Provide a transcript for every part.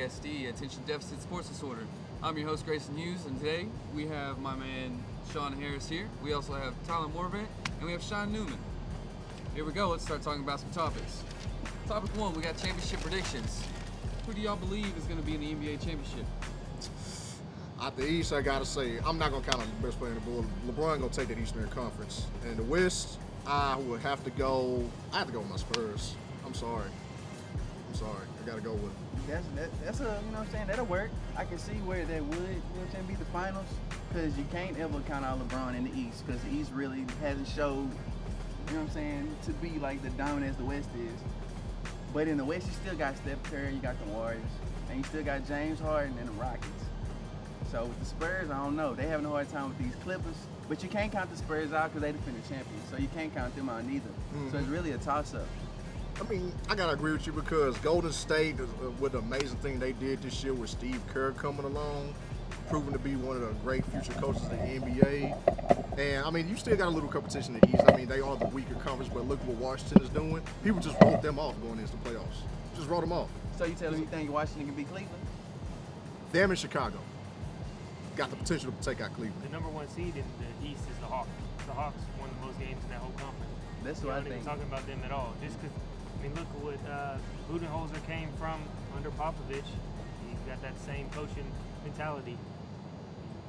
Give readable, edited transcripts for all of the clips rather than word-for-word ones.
ADHD, Attention Deficit Sports Disorder. I'm your host, Grayson Hughes, and today we have my man Sean Harris here. We also have Tyler Morvant, and we have Sean Newman. Here we go. Let's start talking about some topics. Topic 1, we got championship predictions. Who do y'all believe is going to be in the NBA championship? Out the East, I gotta say, I'm not gonna count on the best player in the world. LeBron gonna take that Eastern Conference. And the West, I would have to go. I have to go with my Spurs. I'm sorry. I gotta go with it. That's a, you know what I'm saying, that'll work. I can see where that would, you know what I'm saying, be the finals, because you can't ever count out LeBron in the East, because the East really hasn't showed, you know what I'm saying, to be like the dominant as the West is. But in the West, you still got Steph Curry, you got the Warriors, and you still got James Harden and the Rockets. So with the Spurs, I don't know. They having a hard time with these Clippers, but you can't count the Spurs out because they defending champions, so you can't count them out neither. Mm-hmm. So it's really a toss-up. I mean, I gotta agree with you because Golden State, with the amazing thing they did this year with Steve Kerr coming along, proving to be one of the great future coaches in the NBA. And I mean, you still got a little competition in the East. I mean, they are the weaker conference, but look what Washington is doing. People just wrote them off going into the playoffs. Just wrote them off. So you telling me you think Washington can beat Cleveland? Them in Chicago got the potential to take out Cleveland. The number 1 seed in the East is the Hawks. The Hawks won the most games in that whole conference. That's We're what I not even think. talking about them at all. Just because, I mean, look at what Budenholzer came from under Popovich. He's got that same coaching mentality.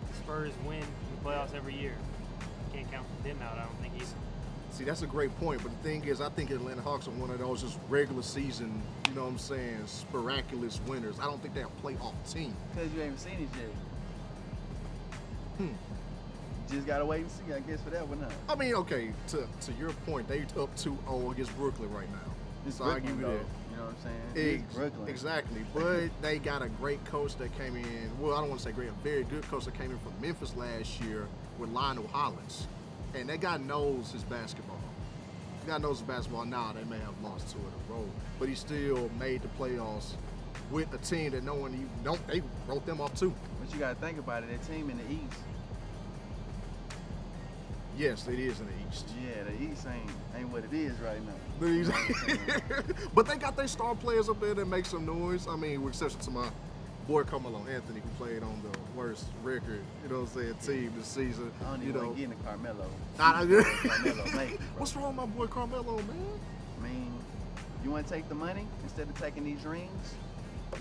The Spurs win in the playoffs every year. You can't count them out, I don't think either. See, that's a great point, but the thing is, I think Atlanta Hawks are one of those just regular season, you know what I'm saying, spiraculous winners. I don't think they're a playoff team. Because you ain't seen it yet. Just gotta wait and see, I guess, for that one, huh? I mean, okay, to your point, they up 2-0 against Brooklyn right now. It's So Brooklyn, I give you though. that. You know what I'm saying? It's Brooklyn. Exactly, but they got a great coach that came in. Well, I don't want to say great, a very good coach that came in from Memphis last year with Lionel Hollins, and that guy knows his basketball. The guy knows his basketball. Now they may have lost 2 in a row, but he still made the playoffs with a team that no one even don't. They wrote them off too. But you gotta think about it, that team in the East. Yes, it is in the East. Yeah, the East ain't what it is right now. The East. But they got their star players up there that make some noise. I mean, with exception to my boy Carmelo Anthony, who played on the worst record, you know what I'm saying, team this season. I don't you even know. want to get into Carmelo. Carmelo make it, bro. What's wrong with my boy Carmelo, man? I mean, you want to take the money instead of taking these rings?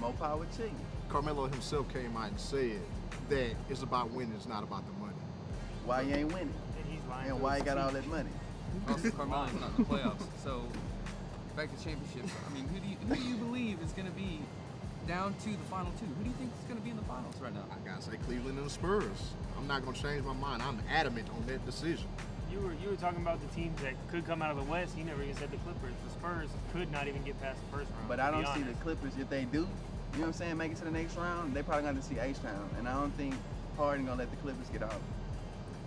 More power to you. Carmelo himself came out and said that it's about winning, it's not about the money. Why you ain't winning? And he's lying. And why you got all that money? Also, Carmelo's not in the playoffs. So, back to championships. I mean, who do you believe is going to be down to the final 2? Who do you think is going to be in the finals right now? I gotta say Cleveland and the Spurs. I'm not gonna change my mind. I'm adamant on that decision. You were talking about the teams that could come out of the West. You never even said the Clippers. The Spurs could not even get past the first round. But to I be don't see the honest. Clippers, if they do, you know what I'm saying, make it to the next round, they probably going to see H-Town. And I don't think Harden going to let the Clippers get out.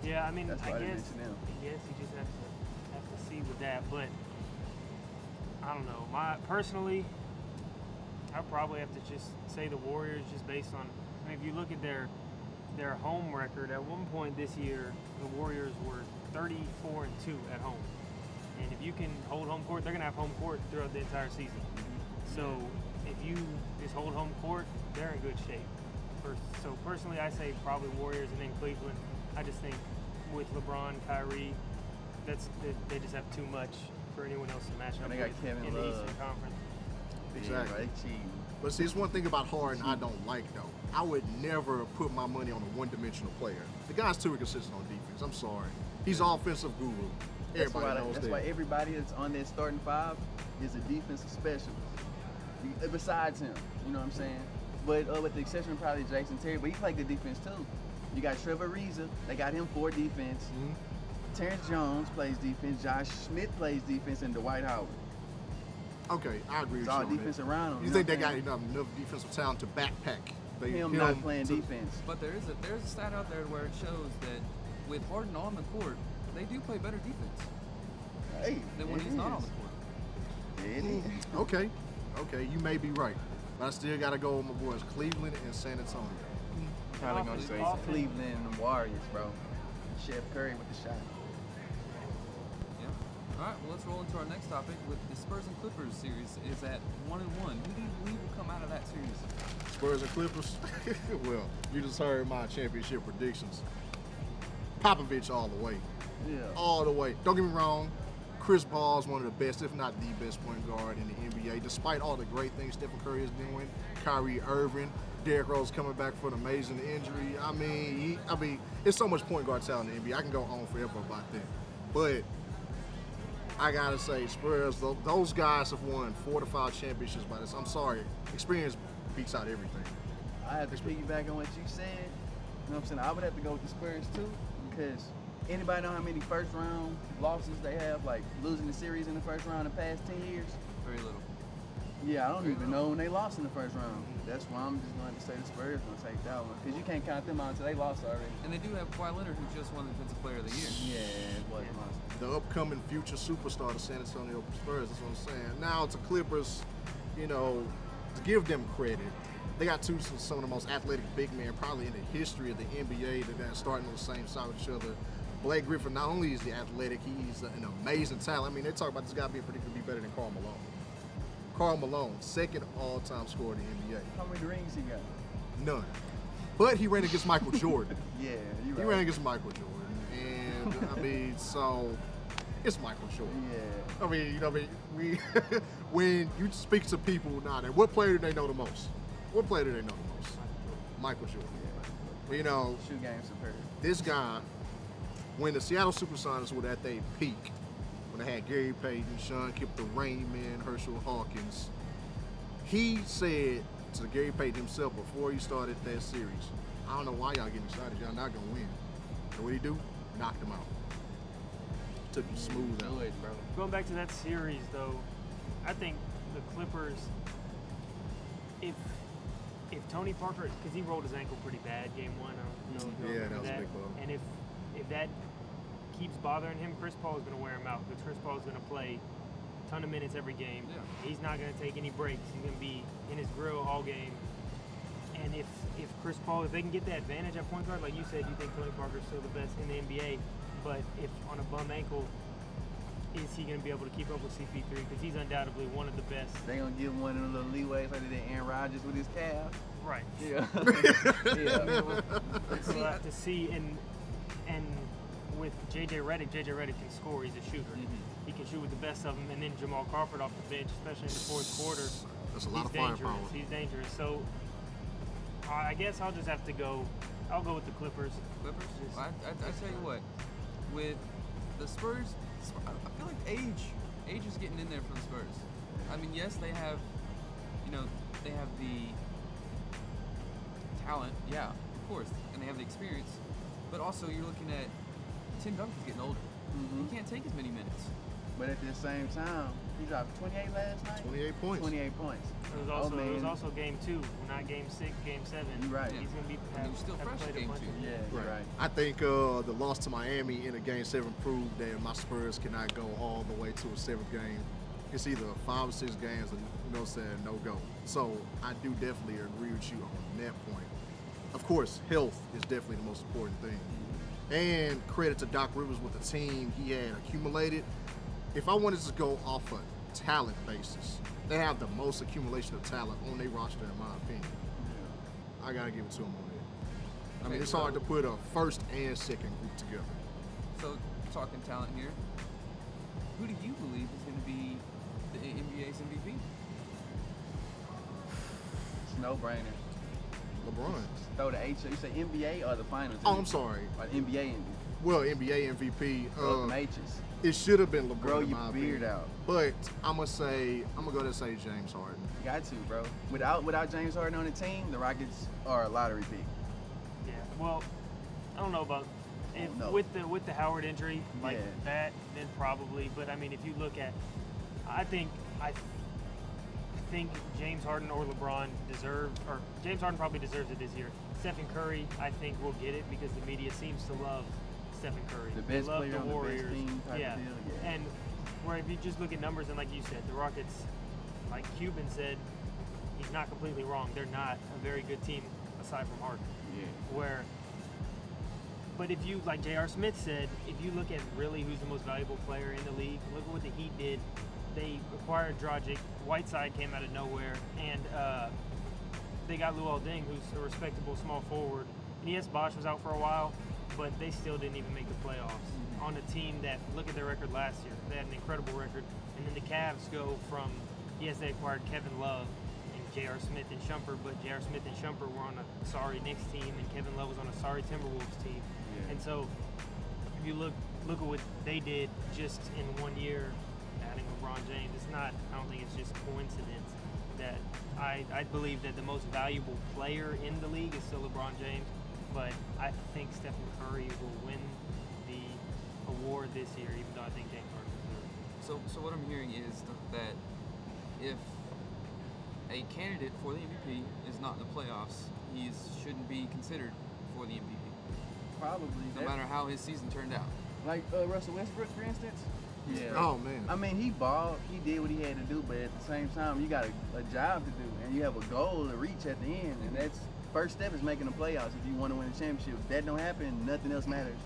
Yeah, I mean, That's why I I didn't guess mention them. you just have to see with that. But I don't know. Personally, I probably have to just say the Warriors, just based on. I mean, if you look at their home record, at one point this year, the Warriors were 34-2 at home. And if you can hold home court, they're gonna have home court throughout the entire season. So if you just hold home court, they're in good shape. So personally, I say probably Warriors and then Cleveland. I just think with LeBron, Kyrie, they just have too much for anyone else to match up And they got with Kevin in the Love. Eastern Conference. Exactly. Yeah, right, cheating. But see, it's one thing about Harden I don't like though. I would never put my money on a one-dimensional player. The guy's too inconsistent on defense. I'm sorry. He's offensive guru. Everybody knows That's that. why everybody that's on that starting 5 is a defensive specialist. Besides him, you know what I'm saying? But with the exception of probably Jason Terry, but he played good defense too. You got Trevor Ariza, they got him for defense. Mhm. Terrence Jones plays defense, Josh Smith plays defense, and Dwight Howard. Okay, I agree with It's you all on defense that. around him. You think they got enough defensive talent to backpack him not playing defense? But there's a stat out there where it shows that with Harden on the court, they do play better defense Hey, than when it he's not on is. the court. It is. Okay, you may be right. But I still got to go with my boys Cleveland and San Antonio. Probably gonna say Offense. Cleveland and the Warriors, bro. Chef Curry with the shot. Yeah. All right, well, let's roll into our next topic with the Spurs and Clippers series is at 1-1. Who do you believe will come out of that series? Spurs and Clippers. Well, you just heard my championship predictions. Popovich all the way. Yeah. All the way. Don't get me wrong. Chris Paul is one of the best, if not the best point guard in the NBA. Despite all the great things Stephen Curry is doing, Kyrie Irving, Derrick Rose coming back for an amazing injury. I mean, it's so much point guard talent in the NBA. I can go on forever about that. But I gotta say, Spurs, those guys have won 4 to 5 championships by this. I'm sorry, experience beats out everything. I have to piggyback on what you said. You know what I'm saying? I would have to go with the Spurs too, because anybody know how many first round losses they have, like losing the series in the first round in the past 10 years? Very little. Yeah, I don't even know when they lost in the first round. That's why I'm just going to say the Spurs going to take that one, because you can't count them out until they lost already. And they do have Kawhi Leonard, who just won the Defensive Player of the Year. Yeah, it was monster. The upcoming future superstar, the San Antonio Spurs, that's what I'm saying. Now to Clippers, you know, to give them credit, they got some of the most athletic big men probably in the history of the NBA that are starting on the same side with each other. Blake Griffin, not only is he athletic, he's an amazing talent. I mean, they talk about this guy being predicted to be better than Karl Malone. Karl Malone, second all-time scorer in the NBA. How many rings he got? None. But he ran against Michael Jordan. Yeah, you He right. ran against Michael Jordan. And, I mean, so it's Michael Jordan. Yeah. I mean, you know, when you speak to people now, what player do they know the most? What player do they know the most? Michael Jordan. You know, Shoe game superb. this guy, when the Seattle Supersonics were at their peak, when they had Gary Payton, Sean Kemp, the Rainman, Herschel Hawkins, he said to Gary Payton himself before he started that series, I don't know why y'all getting excited. Y'all not going to win. And what did he do? Knocked him out. Took him smooth out. Good, bro. Going back to that series, though, I think the Clippers, if Tony Parker, because he rolled his ankle pretty bad game one, I don't know if you Yeah, remember that was a big blow. And if that keeps bothering him, Chris Paul is going to wear him out, because Chris Paul is going to play a ton of minutes every game. Yeah. He's not going to take any breaks. He's going to be in his grill all game. And if Chris Paul, if they can get that advantage at point guard, like you said, you think Tony Parker's still the best in the NBA, but if on a bum ankle, is he going to be able to keep up with CP3? Because he's undoubtedly one of the best. They going to give him one of the little leeways like they did Aaron Rodgers with his calf. Right. Yeah. I mean, yeah. we'll have to see. And with JJ Redick can score. He's a shooter. Mm-hmm. He can shoot with the best of them. And then Jamal Crawford off the bench, especially in the fourth quarter. That's a lot of he's dangerous. firepower. He's dangerous. So I guess I'll just have to go. I'll go with the Clippers. Clippers? I tell you what, with the Spurs, I feel like age is getting in there for the Spurs. I mean, yes, they have, they have the talent, yeah, of course, and they have the experience, but also you're looking at Tim Duncan's getting older. Mhm. He can't take as many minutes. But at the same time, he dropped 28 last night. 28 points. 28 points. It was also game 2, not game 6, game 7. You're right. He's going to be And he was still fresh played a game bunch 2. of- Yeah, you're right. I think the loss to Miami in a Game 7 proved that my Spurs cannot go all the way to a 7th game. It's either 5 or 6 games, and no go. So I do definitely agree with you on that point. Of course, health is definitely the most important thing. And credit to Doc Rivers with the team he had accumulated. If I wanted to go off a talent basis, they have the most accumulation of talent on their roster, in my opinion. I gotta give it to them on that. I mean, it's hard to put a first and second group together. So, talking talent here, who do you believe is going to be the NBA's MVP? It's no brainer. LeBron. Throw the H. You say NBA or the finals? Oh, I'm sorry. Or the NBA MVP. Well, NBA MVP. Throw them H's. It should have been LeBron. Grow in your my beard opinion. out. But I'm gonna go to say James Harden. Got to, bro. Without James Harden on the team, the Rockets are a lottery pick. Yeah. Well, I don't know about if no. with the Howard injury like Yeah. that, then probably. But I mean, if you look at, I think James Harden or LeBron James Harden probably deserves it this year. Stephen Curry, I think, will get it because the media seems to love Stephen Curry. The They best love player the on the best Warriors. team type yeah. of deal, yeah. And where if you just look at numbers and like you said, the Rockets, like Cuban said, he's not completely wrong. They're not a very good team aside from Harden. Yeah. Where But if you, like J.R. Smith said, if you look at really who's the most valuable player in the league, look at what the Heat did. They acquired Dragic, Whiteside came out of nowhere, and they got Luol Deng, who's a respectable small forward. And yes, Bosh was out for a while, but they still didn't even make the playoffs on a team that, look at their record last year. They had an incredible record. And then the Cavs go from, yes, they acquired Kevin Love and J.R. Smith and Shumpert, but J.R. Smith and Shumpert were on a sorry Knicks team, and Kevin Love was on a sorry Timberwolves team. Yeah. And so if you look at what they did just in 1 year, adding LeBron James, I don't think it's just coincidence that I believe that the most valuable player in the league is still LeBron James, but I think Stephen Curry will win the award this year, even though I think James Harden deserves it. So what I'm hearing is that if a candidate for the MVP is not in the playoffs, he shouldn't be considered for the MVP. Probably. No matter how his season turned out. Like Russell Westbrook, for instance. Yeah. Oh, man. I mean, he balled. He did what he had to do, but at the same time, you got a job to do, and you have a goal to reach at the end, and that's first step is making the playoffs if you want to win a championship. If that don't happen, nothing else matters.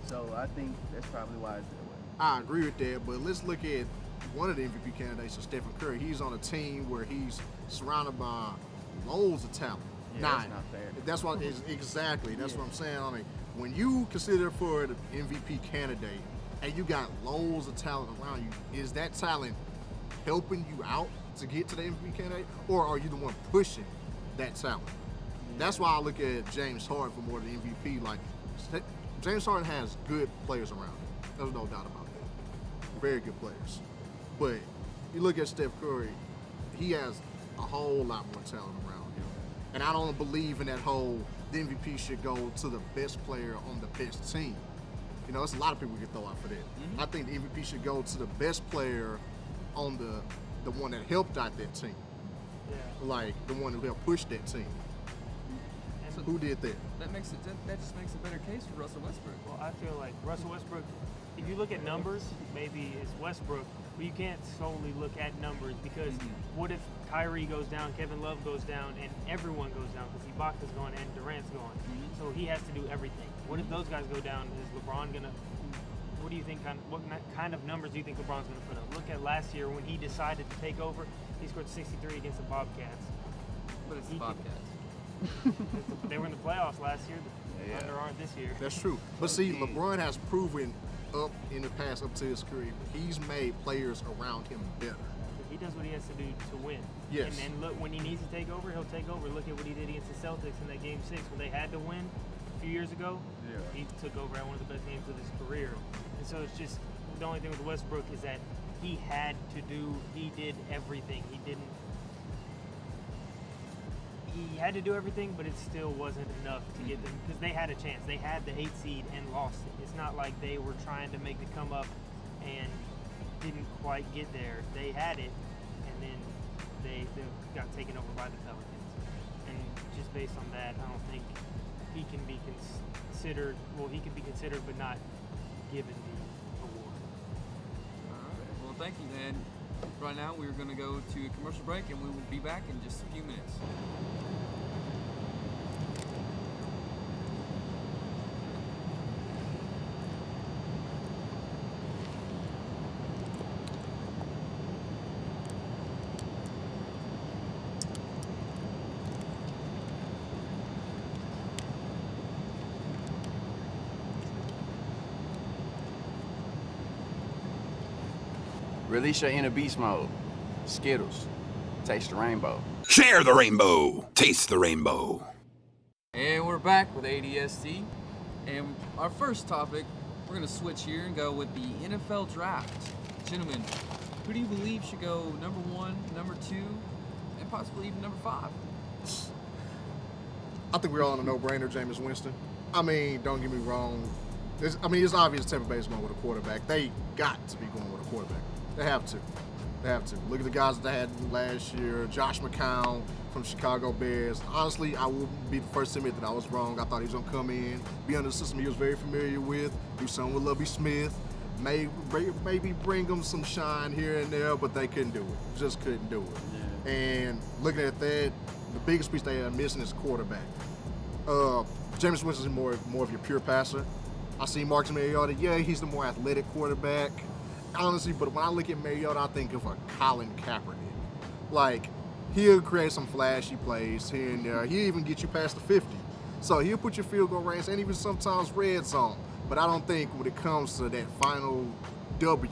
So I think that's probably why it's that way. I agree with that, but let's look at one of the MVP candidates, Stephen Curry. He's on a team where he's surrounded by loads of talent. Yeah, that's not fair. That's what exactly. That's what I'm saying. I mean, when you consider for the MVP candidate and you got loads of talent around you, is that talent helping you out to get to the MVP candidate, or are you the one pushing that talent? Yeah. That's why I look at James Harden for more than MVP. Like, James Harden has good players around him. There's no doubt about that. Very good players. But you look at Steph Curry, he has a whole lot more talent around him. And I don't believe in that whole, the MVP should go to the best player on the best team. You know, there's a lot of people we could throw out for that. Mm-hmm. I think the MVP should go to the best player on the one that helped out that team. Yeah. Like the one who helped push that team. So who did that? That just makes a better case for Russell Westbrook. Well, I feel like Russell Westbrook, if you look at numbers, maybe it's Westbrook, but you can't solely look at numbers because what if Kyrie goes down, Kevin Love goes down, and everyone goes down because Ibaka's gone and Durant's gone. So he has to do everything. What if those guys go down? Is LeBron gonna? What do you think? What kind of numbers do you think LeBron's gonna put up? Look at last year when he decided to take over. He scored 63 against the Bobcats. But it's the Bobcats. They were in the playoffs last year. The Thunder aren't this year. That's true. But see, LeBron has proven up in the past, up to his career, he's made players around him better. He does what he has to do to win. Yes. And then look, when he needs to take over, he'll take over. Look at what he did against the Celtics in that Game 6 when they had to win a few years ago. Yeah. He took over at one of the best games of his career. And so it's just, the only thing with Westbrook is that he did everything. He had to do everything, but it still wasn't enough to get them, because they had a chance. They had the 8th seed and lost it. It's not like they were trying to make the come up and didn't quite get there. They had it, and then they got taken over by the Pelicans. And just based on that, I don't think he can be considered. Well, he can be considered, but not given the award. All right. Well, thank you, Dan. Right now, we're going to go to a commercial break, and we will be back in just a few minutes. Release your inner beast mode. Skittles. Taste the rainbow. Share the rainbow. Taste the rainbow. And we're back with ADST. And our first topic, we're going to switch here and go with the NFL draft. Gentlemen, who do you believe should go number 1, number 2, and possibly even number 5? I think we're all on a no-brainer, Jameis Winston. I mean, don't get me wrong. It's obvious Tampa Bay's going with a quarterback. They got to be going with a quarterback. They have to. Look at the guys that they had last year. Josh McCown from Chicago Bears. Honestly, I will be the first to admit that I was wrong. I thought he was going to come in, be under the system he was very familiar with, do something with Lovie Smith, maybe bring him some shine here and there, but they couldn't do it. Just couldn't do it. Yeah. And looking at that, the biggest piece they are missing is quarterback. Jameis Winston is more of your pure passer. I see Marcus Mariota. Yeah, he's the more athletic quarterback. Honestly, but when I look at Mariota, I think of a Colin Kaepernick. Like, he'll create some flashy plays here and there. He'll even get you past the 50. So he'll put your field goal range and even sometimes red zone. But I don't think when it comes to that final W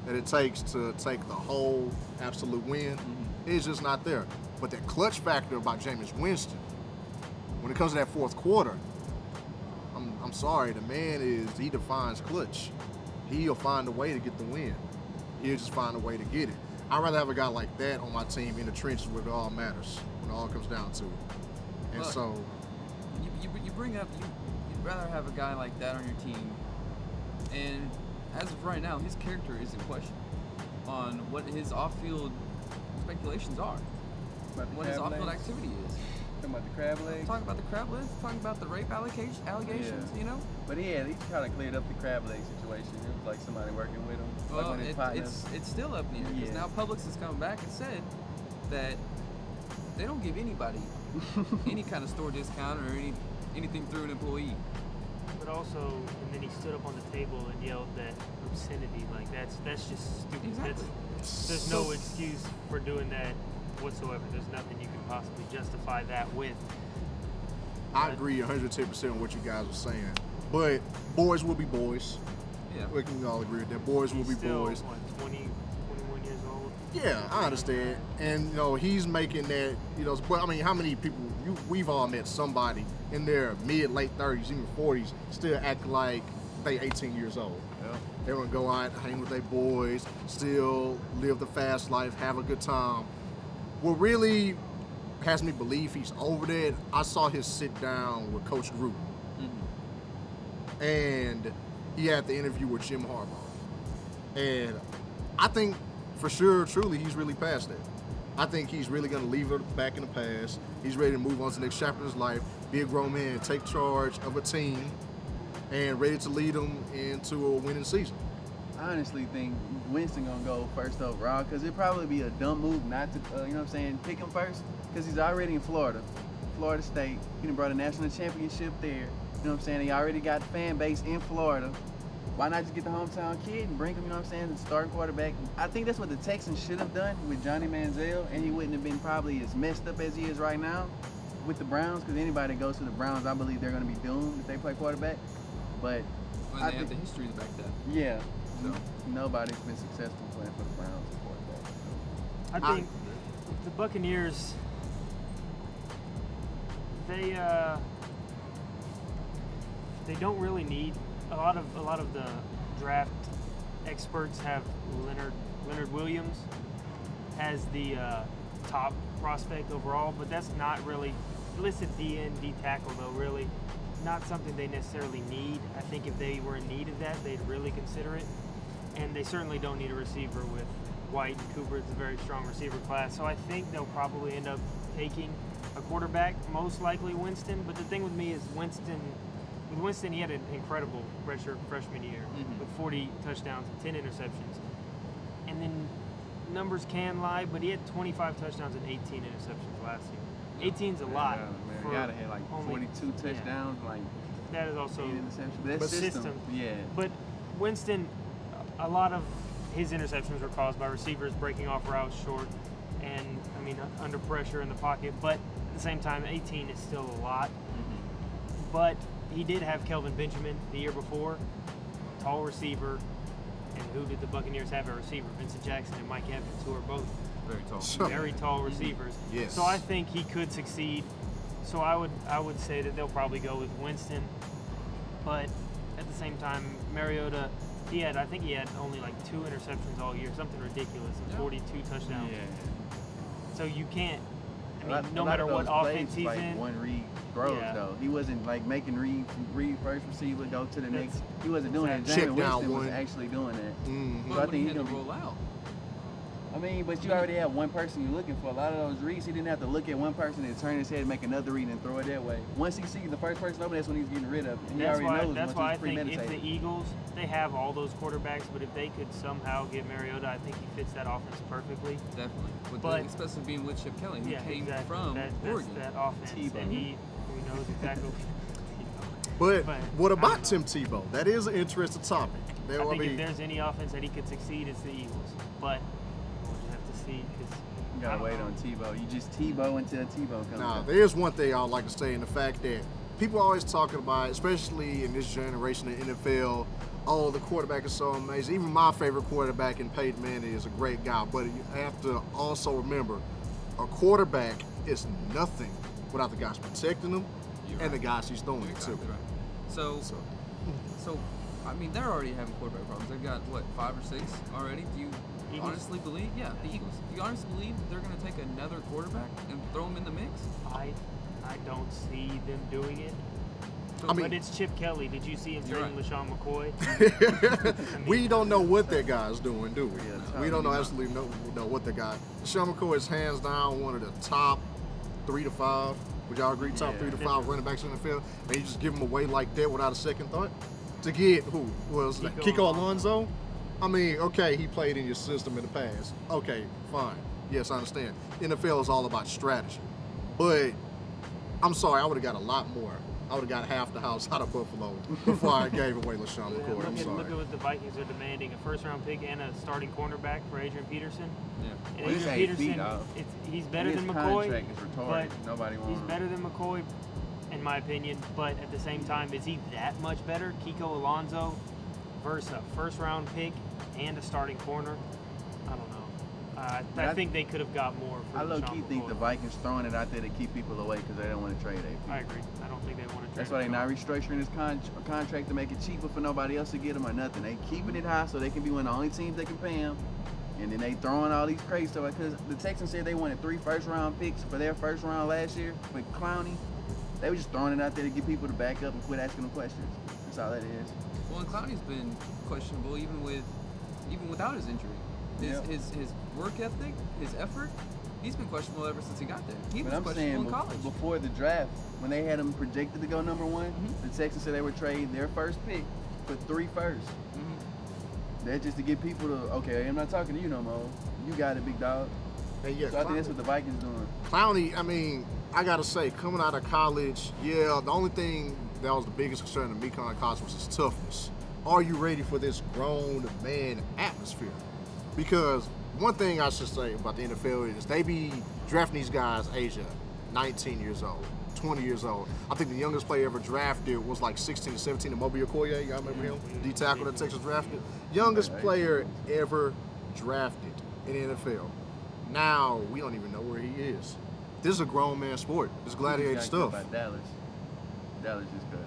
that it takes to take the whole absolute win, it's just not there. But that clutch factor about Jameis Winston, when it comes to that fourth quarter, I'm sorry, the man he defines clutch. He'll find a way to get the win. He'll just find a way to get it. I'd rather have a guy like that on my team in the trenches where it all matters, when it all comes down to it. And Well, so, You bring up you'd rather have a guy like that on your team, and as of right now, his character is in question on what his off-field speculations are, About the what his crab off-field legs. activity is. Talking about the crab legs. Talking about the crab legs, talking about the rape allegations, Yeah. you know. But he kind of cleared up the crab leg situation. It was like somebody working with him. Like Well, one of his partners. it's still up in the air because Yeah. now Publix has come back and said that they don't give anybody any kind of store discount or anything through an employee. But also, and then he stood up on the table and yelled that obscenity. Like that's just stupid. Exactly. There's no excuse for doing that whatsoever. There's nothing you can possibly justify that with. I agree 110% with what you guys are saying. But boys will be boys. Yeah. We can all agree with that. Boys will He's be still, boys. What, 20, 21 years old? Yeah, I understand. And, he's making that, but I mean, how many people, we've all met somebody in their mid, late 30s, even 40s, still act like they 18 years old. Yeah. They want to go out, hang with their boys, still live the fast life, have a good time. What really has me believe he's over that, I saw his sit down with Coach Gruden. And he had the interview with Jim Harbaugh. And I think for sure, truly, he's really past that. I think he's really going to leave it back in the past. He's ready to move on to the next chapter of his life, be a grown man, take charge of a team, and ready to lead them into a winning season. I honestly think Winston gonna go first overall because it'd probably be a dumb move not to, pick him first because he's already in Florida State. He done brought a national championship there. You know what I'm saying? He already got the fan base in Florida. Why not just get the hometown kid and bring him, the starting quarterback? I think that's what the Texans should have done with Johnny Manziel, and he wouldn't have been probably as messed up as he is right now with the Browns because anybody that goes to the Browns, I believe they're going to be doomed if they play quarterback. But When I they have think- the history to back that. yeah, So. nobody's been successful playing for the Browns as quarterback. I think the Buccaneers, they don't really need a lot of the draft experts have Leonard Williams as the top prospect overall, but that's not really listed D tackle though. Really, not something they necessarily need. I think if they were in need of that, they'd really consider it. And they certainly don't need a receiver with White and Cooper. It's a very strong receiver class. So I think they'll probably end up taking a quarterback, most likely Winston. But the thing with me is with Winston, he had an incredible redshirt freshman year with 40 touchdowns and 10 interceptions. And then numbers can lie, but he had 25 touchdowns and 18 interceptions last year. 18's a lot. Yeah, man. for He gotta have like only- 42 touchdowns, like That is also 8 interceptions. But that's system. system. Yeah. But Winston, a lot of his interceptions were caused by receivers breaking off routes short and, under pressure in the pocket. But at the same time, 18 is still a lot. But he did have Kelvin Benjamin the year before, tall receiver. And who did the Buccaneers have at receiver? Vincent Jackson and Mike Evans, who are both Very tall. very tall receivers. Yes. So I think he could succeed. So I would say that they'll probably go with Winston. But at the same time, Mariota, I think he had only like 2 interceptions all year, something ridiculous, and 42 touchdowns. So you can't. No matter what offense he's like in. one read throws Yeah. though. He wasn't like making read first receiver, go to the That's- next. He wasn't doing that. Check Jameis down Winston was one. actually doing that. Mm-hmm. Well, So I when think he he's had to gonna be. roll out. But you already have one person you're looking for. A lot of those reads, he didn't have to look at one person and turn his head, make another read, and throw it that way. Once he sees the first person open, that's when he's getting rid of it. And he That's already knows why once I it's think if premeditated. the Eagles, they have all those quarterbacks, but if they could somehow get Mariota, I think he fits that offense perfectly. Definitely. But- Especially being with Chip Kelly, who came exactly. from That's Oregon. that offense, T-Bone. and he knows exactly. But But what I about don't Tim know. Tebow? That is an interesting topic. There I will think be- if there's any offense that he could succeed, it's the Eagles. But we'll just have to see. 'Cause You I gotta don't wait know. on Tebow. You just Tebow until Tebow comes Now, out. there is one thing I would like to say in the fact that people are always talking about, especially in this generation of NFL, oh, the quarterback is so amazing. Even my favorite quarterback in Peyton Manning is a great guy, but you have to also remember, a quarterback is nothing without the guys protecting him You're and the right. guys he's throwing You're it to. exactly right. So, I mean, they're already having quarterback problems. They've got, what, 5 or 6 already? Do you Eagles? honestly believe? Yeah, the Eagles. Do you honestly believe they're going to take another quarterback and throw him in the mix? I don't see them doing it. I mean- But it's Chip Kelly. Did you see him You're trading right. LaShawn McCoy? We don't know what that guy's doing, do we? Yeah, We don't know totally absolutely know what the guy. Sean McCoy is hands down one of the top 3 to 5. Would y'all agree? Top Yeah. 3 to 5 running backs in the field, and you just give him away like that without a second thought to get who was that? Kiko Kiko Alonso. I mean, okay, he played in your system in the past. Okay, fine. Yes, I understand. NFL is all about strategy, but I'm sorry, I would have got a lot more. I would have got half the house out of Buffalo before I gave away LaShawn McCoy. I'm sorry. Look at what the Vikings are demanding: a first-round pick and a starting cornerback for Adrian Peterson. Yeah. And Well, he's Adrian 8 feet, Peterson, dog. he's better His than McCoy. contract is retarded. but Nobody wants He's him. better than McCoy, in my opinion. But at the same time, is he that much better? Kiko Alonso versus a first-round pick and a starting corner. I don't know. But I I- think they could have got more. For I low-key LaShawn think McCoy. the Vikings throwing it out there to keep people away because they don't want to trade AP. I agree. I don't think they want to. That's why they're not restructuring his contract to make it cheaper for nobody else to get him or nothing. They keeping it high so they can be one of the only teams that can pay him. And then they throwing all these crazy stuff because the Texans said they wanted 3 first-round picks for their first round last year with Clowney. They were just throwing it out there to get people to back up and quit asking them questions. That's all that is. Well, and Clowney's been questionable even without his injury. His work ethic, his effort, he's been questionable ever since he got there. He was But I'm questionable saying in college. before the draft, when they had him projected to go number 1, Mhm. the Texans said they would trade their first pick for 3 firsts. Mhm. That's just to get people to, okay, I'm not talking to you no more. You got it, big dog. And yeah, So I think that's what the Vikings doing. Clowney, I mean, I gotta say, coming out of college, yeah, the only thing that was the biggest concern to me coming out of college was his toughness. Are you ready for this grown man atmosphere? Because one thing I should say about the NFL is they be drafting these guys age of 19 years old, 20 years old. I think the youngest player ever drafted was like 16 or 17, and Mobile Okoye, y'all remember him? D tackle that Texas drafted. Youngest player ever drafted in the NFL. Now, we don't even know where he is. This is a grown man sport. It's gladiator Just got cut stuff. by Dallas. Dallas just cut him.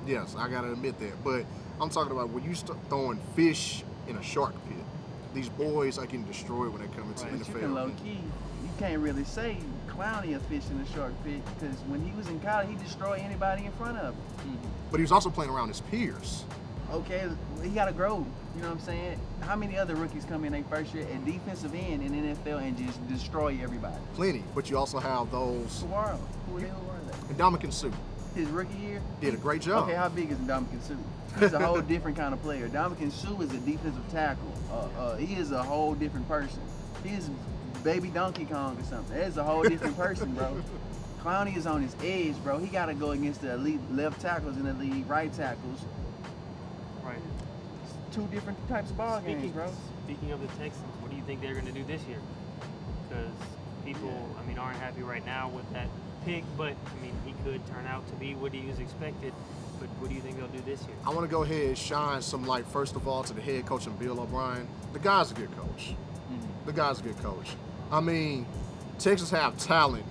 Yes, I gotta admit that. But I'm talking about when you start throwing fish in a shark pit. These boys are getting destroyed when they come into But the you NFL. can low key, you can't really say Clowney a fish in the shark pit because when he was in college, he destroyed anybody in front of him. But he was also playing around his peers. Okay, he got to grow. You know what I'm saying? How many other rookies come in their first year at defensive end in the NFL and just destroy everybody? Plenty. But you also have those. Who are them? Who the hell were Ndamukong Suh they? His rookie year? did a great job. Okay, how big is Ndamukong Suh? He's a whole different kind of player. Ndamukong Suh is a defensive tackle. He is a whole different person. He's baby Donkey Kong or something. That is a whole different person, bro. Clowney is on his edge, bro. He got to go against the elite left tackles and the elite right tackles. Right. It's 2 different types of ball games, bro. Speaking of the Texans, what do you think they're going to do this year? Because people, I mean, aren't happy right now with that pick, but I mean, he could turn out to be what he was expected. But what do you think they'll do this year? I want to go ahead and shine some light, first of all, to the head coach and Bill O'Brien. The guy's a good coach. The guy's a good coach. I mean, Texas have talent,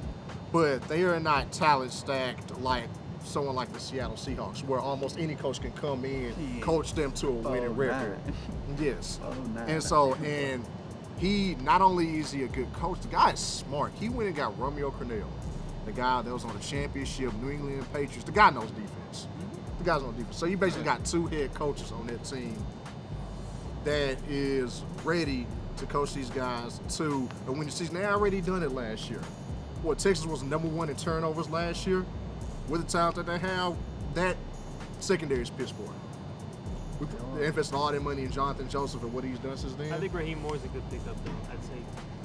but they are not talent stacked like someone like the Seattle Seahawks, where almost any coach can come in, Yeah. coach them to a winning record. Yes. Oh, nah. And so, and he, not only is he a good coach, the guy is smart. He went and got Romeo Crennel, the guy that was on the championship New England Patriots. The guy knows defense. The guy's on defense. So you basically got 2 head coaches on that team that is ready to coach these guys to a winning season. They already done it last year. What, Texas was number 1 in turnovers last year? With the talent that they have, that secondary is piss poor. They invested all their money in Jonathan Joseph and what he's done since then. I think Raheem Moore's a good pickup, though. I'd say.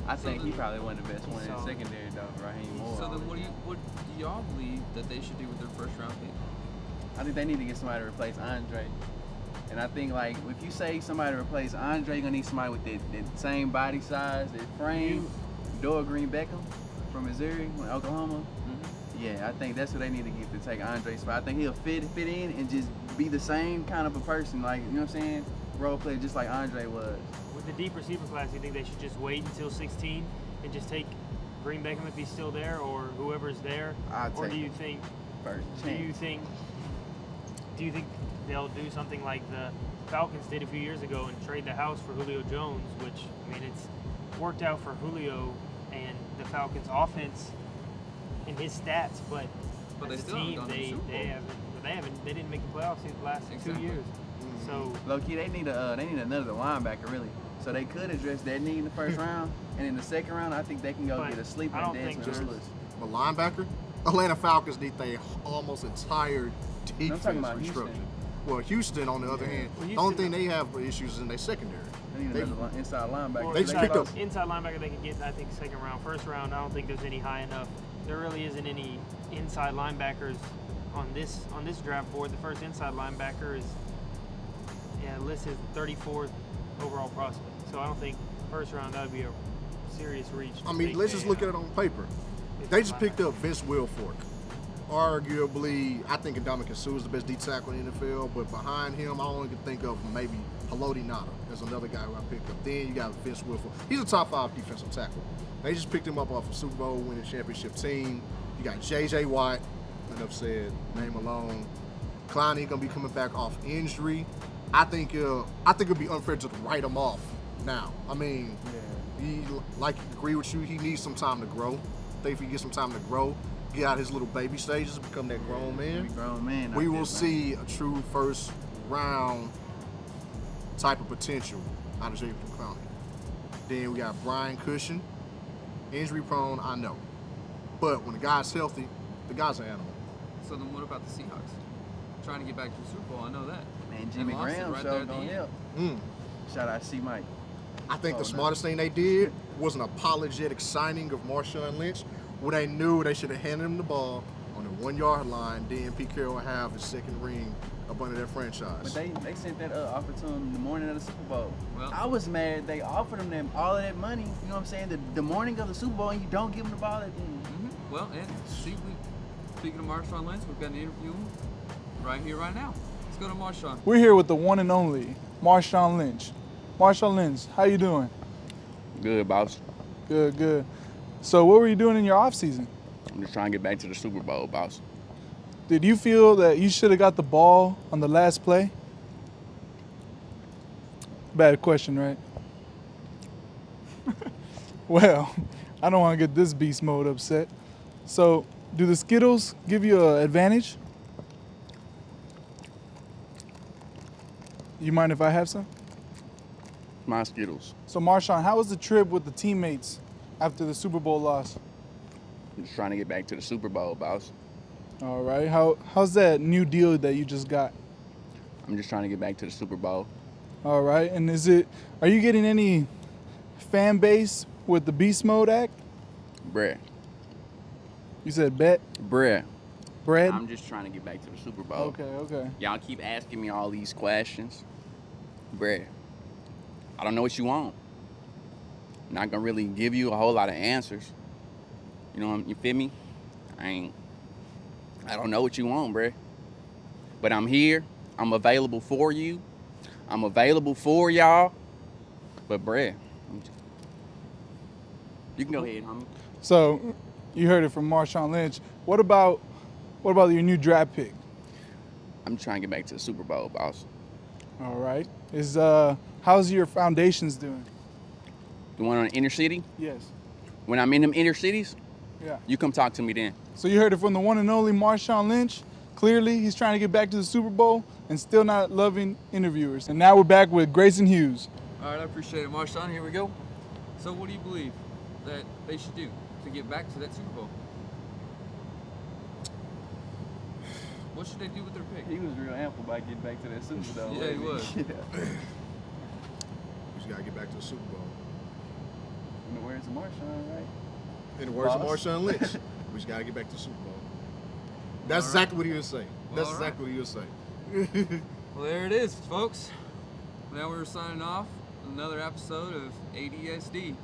I think he probably one of the best one in So- secondary, though, Raheem Moore. So then, what do y'all believe that they should do with their first round pick? I think they need to get somebody to replace Andre. And I think, like, if you say somebody to replace Andre, you're going to need somebody with that same body size, that frame. Doyle Green Beckham from Missouri, Oklahoma. Mm-hmm. Yeah, I think that's what they need to get to take Andre's spot. I think he'll fit in and just be the same kind of a person, like, you know what I'm saying? Role player just like Andre was. With the deep receiver class, do you think they should just wait until 16 and just take Green Beckham if he's still there, or whoever's there? Or do you think first chance. Do you think they'll do something like the Falcons did a few years ago and trade the house for Julio Jones, which, I mean, it's worked out for Julio and the Falcons offense in his stats, but they as a still team, haven't gone to the Super Bowl. they didn't make the playoffs in the last 2 years. So low-key, they need another linebacker, really. So they could address that need in the first round, and in the second round, I think they can go But get a sleeper I don't and think Desmond there's- Willis. A linebacker? Atlanta Falcons need their almost entire defense I'm talking about restructured. Houston. Well, Houston, on the other hand, Well, the only Houston- thing they have issues is in their secondary. They need They- another inside linebacker. Or They just picked up- inside linebacker they could get, I think, second round. First round, I don't think there's any high enough. There really isn't any inside linebackers on this draft board. The first inside linebacker is listed 34th overall prospect. So I don't think first round that would be a serious reach. I mean, let's just look at it on paper. They just picked up Vince Wilfork. Arguably, I think Ndamukong Suh is the best D tackle in the NFL, but behind him, I only can think of maybe Haloti Ngata as another guy who I picked up. Then you got Vince Wilfork. He's a top 5 defensive tackle. They just picked him up off a Super Bowl winning championship team. You got J.J. Watt, enough said, name alone. Clowney gonna be coming back off injury. I think it'd be unfair to write him off now. I mean, agree with you. He needs some time to grow. I think if he gets some time to grow, get out his little baby stages, become that grown man. We will see a true first round type of potential out of Jacob Clowney. Then we got Brian Cushion, injury prone, I know, but when the guy's healthy, the guy's an animal. So then what about the Seahawks? Trying to get back to the Super Bowl, I know that. Man, Jimmy lost it Graham right there showed at the gonna end. help. Shout out C. Mike. I think the no. smartest thing they did was an apologetic signing of Marshawn Lynch, where they knew they should have handed him the ball on the 1 yard line. Then Pete Carroll would have his second ring up under their franchise. But they sent that offer to him the morning of the Super Bowl. Well- I was mad they offered him all of that money, you know what I'm saying, the morning of the Super Bowl, and you don't give him the ball at the end. Mm-hmm. Well, and speaking of Marshawn Lynch, we've got an interview right here, right now. Let's go to Marshawn. We're here with the one and only Marshawn Lynch. Marshawn Lynch, how you doing? Good, boss. Good, good. So what were you doing in your off season? I'm just trying to get back to the Super Bowl, boss. Did you feel that you should have got the ball on the last play? Bad question, right? Well, I don't want to get this beast mode upset. So, do the Skittles give you an advantage? You mind if I have some? My Skittles. So, Marshawn, how was the trip with the teammates after the Super Bowl loss? I'm just trying to get back to the Super Bowl, boss. All right. How's that new deal that you just got? I'm just trying to get back to the Super Bowl. All right. And are you getting any fan base with the Beast Mode act? Bruh. You said bet? Bruh. Bread? I'm just trying to get back to the Super Bowl. Okay. Y'all keep asking me all these questions. Bruh. I don't know what you want. Not gonna really give you a whole lot of answers. You feel me? I don't know what you want, bruh. But I'm here. I'm available for you. I'm available for y'all. But bruh, you can go ahead, homie. So, you heard it from Marshawn Lynch. What about your new draft pick? I'm trying to get back to the Super Bowl, boss. All right. How's your foundations doing? The one on the inner city? Yes. When I'm in them inner cities, Yeah. you come talk to me then. So you heard it from the one and only Marshawn Lynch. Clearly, he's trying to get back to the Super Bowl and still not loving interviewers. And now we're back with Grayson Hughes. All right, I appreciate it, Marshawn. Here we go. So what do you believe that they should do to get back to that Super Bowl? What should they do with their pick? He was real ample by getting back to that Super Bowl. Yeah, he was. Yeah. We just gotta get back to the Super Bowl. In the words of Marshawn, right? In the words of Boss. Marshawn Lynch, we just gotta get back to the Super Bowl. That's exactly what he was saying. That's all right. exactly what you'll say. Well, there it is, folks. Now we're signing off. Another episode of ADSD.